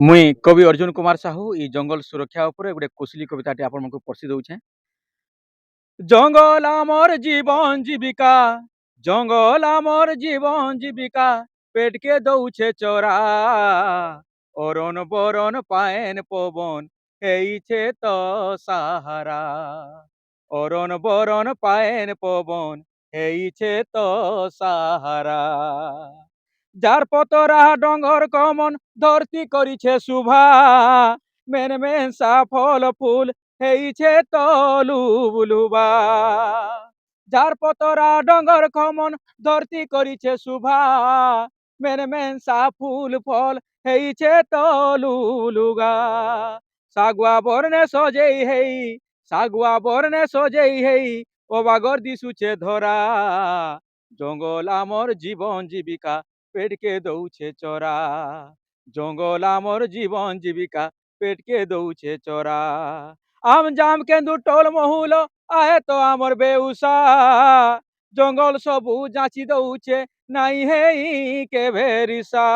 ମୁଇଁ କବି ଅର୍ଜୁନ କୁମାର ସାହୁ ଇ ଜଙ୍ଗଲ ସୁରକ୍ଷା ଉପରେ ଗୋଟେ କୋଶଲି କବିତାଟି ଆପଣଙ୍କୁ ପରସି ଦଉଛେ। ଜଙ୍ଗଲ ଆମର ଜୀବନ জীবিকা, জঙ্গল আমার জীবন জীবিকা, পেটকে দৌছে চরা, অরণ বরণ পায়েন পবন হেইছে তো সাহারা, অরণ বরণ পায়েন পবন হেইছে তো সাহারা, যার পতরা ডঙ্গর কমন ধরতি করিছে শুভা, মেন মেনসা ফল ফুল হেইছে তো লুবলুবা, যার পতরা ডঙ্গর কমন ধরতি করিছে শুভা, মেন মেনসা ফুল ফল হেইছে তো লুলুগা, সাগুয়া বর্ণে সজেই হেই, সাগুয়া বর্ণে সজেই হেই, অবাগর দিশুছে ধরা, জঙ্গল আমর জীবন জীবিকা, পেটকে দৌছে চরা, জঙ্গল আমর জীবন জীবিকা, পেটকে দৌছে চরা, আম জাম কেন্দু টোল মহুল আহে তো আমর বেউসা, জঙ্গল সবু যাচি দৌছে নাই হেই কে ভেরিসা,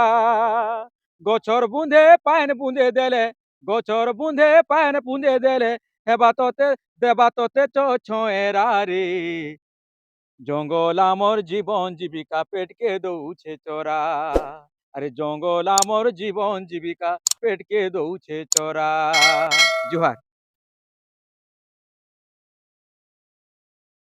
গছর বুঁধে পায়ন বুঁধে দেলে, গছর বুঁধে পায়ন বুঁধে দেলে, হেবা তোতে দেবা তোতে ছোঁয়েরা রে, জঙ্গল আমর জীবন জীবিকা, পেটকে দৌছে চরা, আরে জঙ্গল আমর জীবন জীবিকা, পেটকে দৌছে চরা। জোহার।